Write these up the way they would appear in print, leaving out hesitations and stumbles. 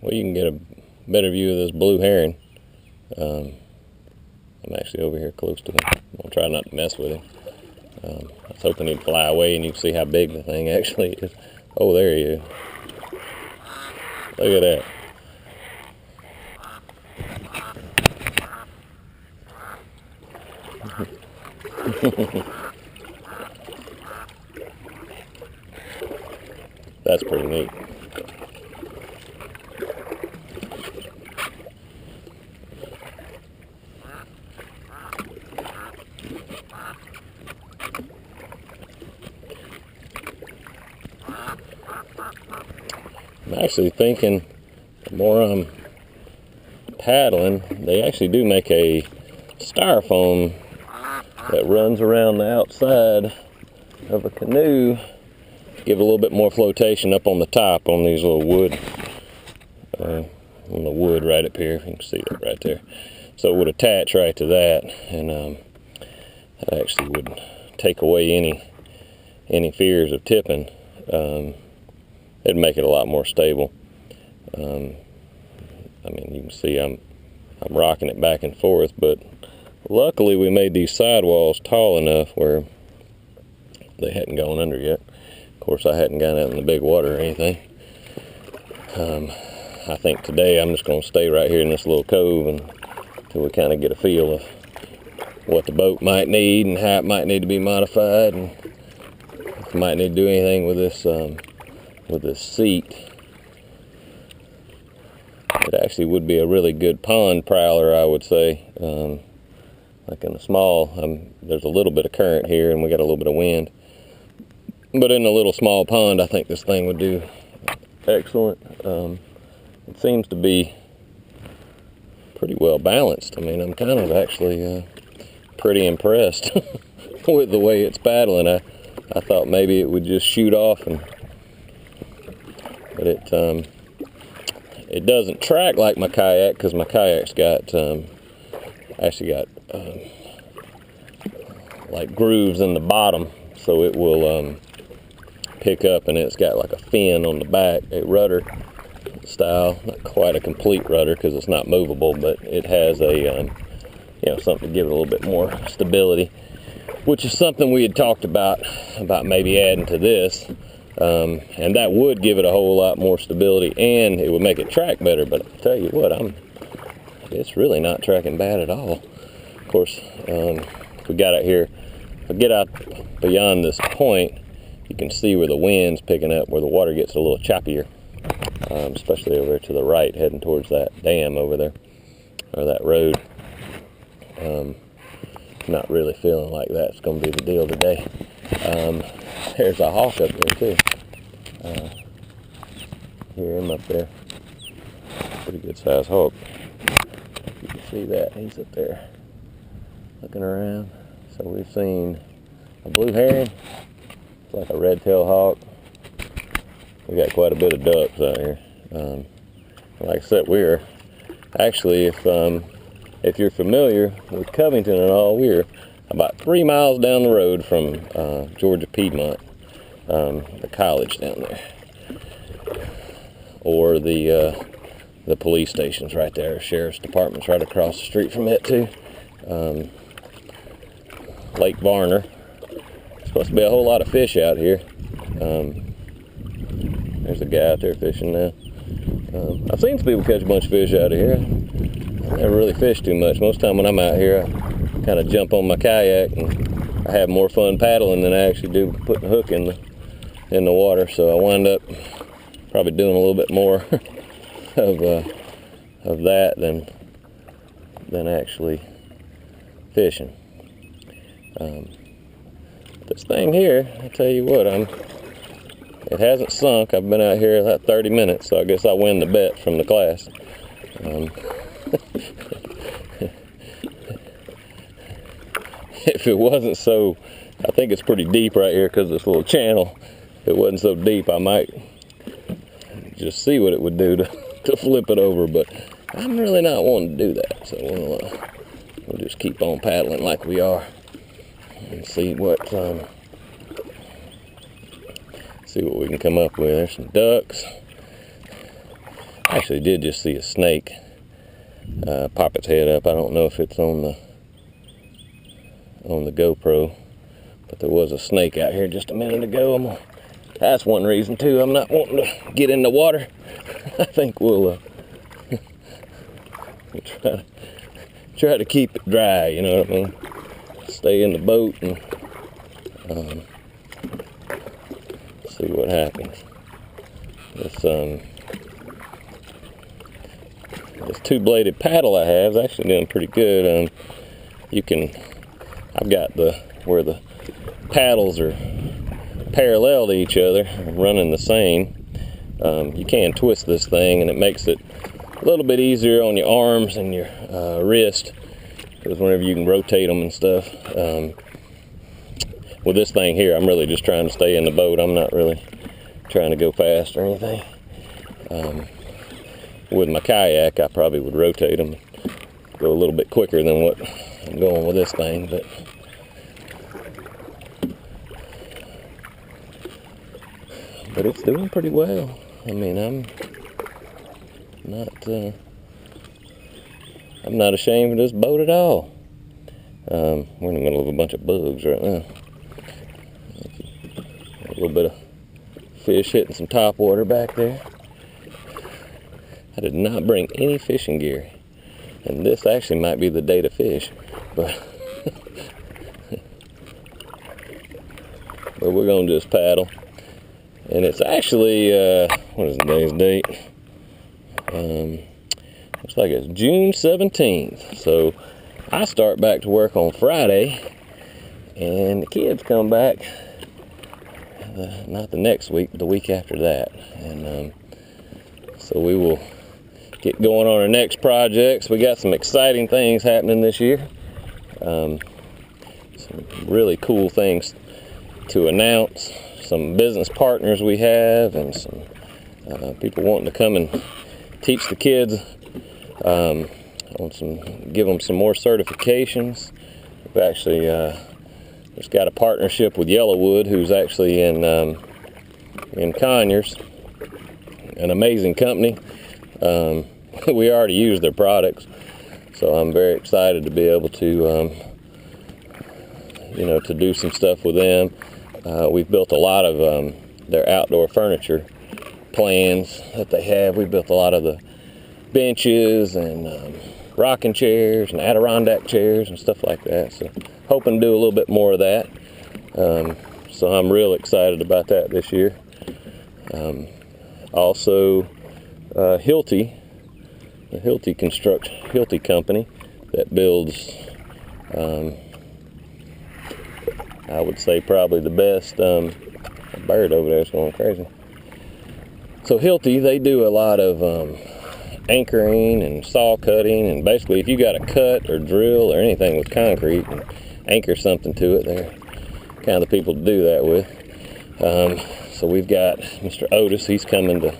well, you can get a better view of this blue heron. I'm actually over here close to him. I'm gonna try not to mess with him. I was hoping he'd fly away and you can see how big the thing actually is. Oh, there he is. Look at that. That's pretty neat. I'm actually thinking the more I'm paddling, they actually do make a styrofoam that runs around the outside of a canoe, give it a little bit more flotation up on the top on these little wood, on the wood right up here. You can see that right there. So it would attach right to that, and that actually would take away any fears of tipping. It'd make it a lot more stable. I mean, you can see I'm rocking it back and forth, but luckily we made these sidewalls tall enough where they hadn't gone under yet. Of course, I hadn't gone out in the big water or anything. I think today I'm just going to stay right here in this little cove until we kind of get a feel of what the boat might need and how it might need to be modified, and if we might need to do anything with this seat. It actually would be a really good pond prowler, I would say. Like in a small, there's a little bit of current here and we got a little bit of wind. But in a little small pond, I think this thing would do excellent. It seems to be pretty well balanced. I mean, I'm kind of actually pretty impressed with the way it's paddling. I thought maybe it would just shoot off, but it doesn't track like my kayak, because my kayak's got actually got like grooves in the bottom, so it will pick up, and it's got like a fin on the back, a rudder style, not quite a complete rudder because it's not movable, but it has a something to give it a little bit more stability, which is something we had talked about maybe adding to this. And that would give it a whole lot more stability, and it would make it track better. But I'll tell you what, it's really not tracking bad at all. Of course, if we got out here, if I get out beyond this point, you can see where the wind's picking up, where the water gets a little choppier, especially over there to the right, heading towards that dam over there, or that road. Not really feeling like that's going to be the deal today. There's a hawk up there too. Hear him up there. Pretty good sized hawk. You can see that. He's up there looking around. So we've seen a blue heron. It's like a red-tailed hawk. We got quite a bit of ducks out here. Like I said, we're actually, if you're familiar with Covington and all, we're about 3 miles down the road from Georgia Piedmont, the college down there, or the police station's right there. Sheriff's Department's right across the street from it too. Lake Varner. Supposed to be a whole lot of fish out here. There's a guy out there fishing now. I've seen some people catch a bunch of fish out of here. I never really fish too much. Most of the time when I'm out here, I kind of jump on my kayak and I have more fun paddling than I actually do putting the hook in the water. So I wind up probably doing a little bit more of that than actually fishing. This thing here, I tell you what, it hasn't sunk. I've been out here about 30 minutes, so I guess I win the bet from the class. If it wasn't so, I think it's pretty deep right here because of this little channel. If it wasn't so deep, I might just see what it would do to flip it over, but I'm really not wanting to do that. So we'll just keep on paddling like we are and see what we can come up with. There's some ducks. Actually did just see a snake pop its head up. I don't know if it's on the GoPro, but there was a snake out here just a minute ago. That's one reason too I'm not wanting to get in the water. I think we'll try to keep it dry, you know what I mean? Stay in the boat and see what happens. This two-bladed paddle I have is actually doing pretty good. I've got where the paddles are parallel to each other, running the same. You can twist this thing and it makes it a little bit easier on your arms and your wrist, because whenever you can rotate them and stuff. With this thing here, I'm really just trying to stay in the boat. I'm not really trying to go fast or anything. With my kayak, I probably would rotate them, go a little bit quicker than what I'm going with this thing, but it's doing pretty well. I mean, I'm not ashamed of this boat at all. We're in the middle of a bunch of bugs right now. A little bit of fish hitting some top water back there. I did not bring any fishing gear, and this actually might be the day to fish, but we're gonna just paddle. And it's actually what is today's date? Looks like it's June 17th. So I start back to work on Friday, and the kids come back not the next week, but the week after that. And so we will get going on our next projects. We got some exciting things happening this year. Some really cool things to announce. Some business partners we have, and some people wanting to come and teach the kids, give them some more certifications. We've actually just got a partnership with Yellowwood, who's actually in Conyers, an amazing company. We already use their products, so I'm very excited to be able to to do some stuff with them. We've built a lot of their outdoor furniture plans that they have. We built a lot of the benches and rocking chairs and Adirondack chairs and stuff like that. So hoping to do a little bit more of that. So I'm real excited about that this year. Also, Hilti, the Hilti company that builds, I would say probably the best, a bird over there is going crazy. So Hilti, they do a lot of anchoring and saw cutting, and basically if you got to cut or drill or anything with concrete and anchor something to it, they're kind of the people to do that with. So we've got Mr. Otis. He's gonna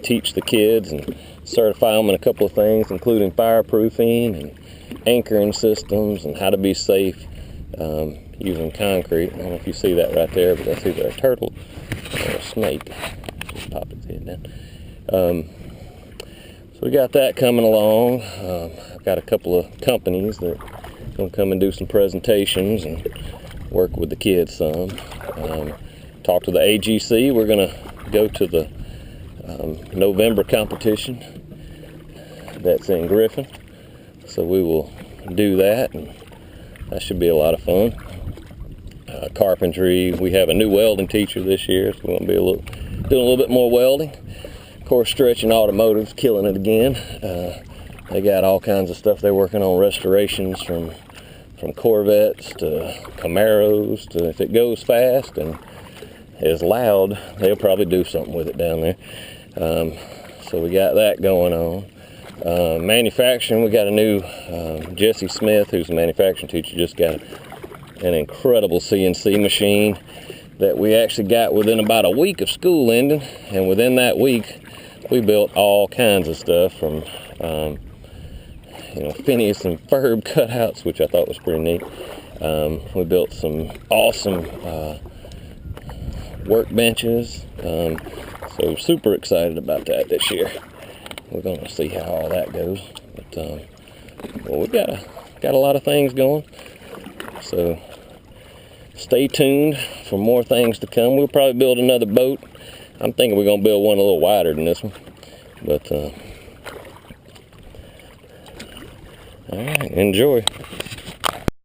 teach the kids and certify them in a couple of things, including fireproofing and anchoring systems and how to be safe using concrete. I don't know if you see that right there, but that's either a turtle or a snake. Just popped its head down. So we got that coming along. I've got a couple of companies that are going to come and do some presentations and work with the kids some. Talk to the AGC. We're going to go to the November competition that's in Griffin. So we will do that, and that should be a lot of fun. Carpentry, we have a new welding teacher this year, so we're going to be doing a little bit more welding. Of course, Stretch and Automotive's killing it again. They got all kinds of stuff they're working on, restorations from Corvettes to Camaros to, if it goes fast and is loud, they'll probably do something with it down there. So we got that going on. Manufacturing, we got a new Jesse Smith, who's a manufacturing teacher, just got an incredible CNC machine that we actually got within about a week of school ending, and within that week we built all kinds of stuff from Phineas and Ferb cutouts, which I thought was pretty neat. We built some awesome workbenches. So super excited about that this year. We're gonna see how all that goes. But well, we got a lot of things going. So stay tuned for more things to come. We'll probably build another boat. I'm thinking we're gonna build one a little wider than this one. But all right, enjoy.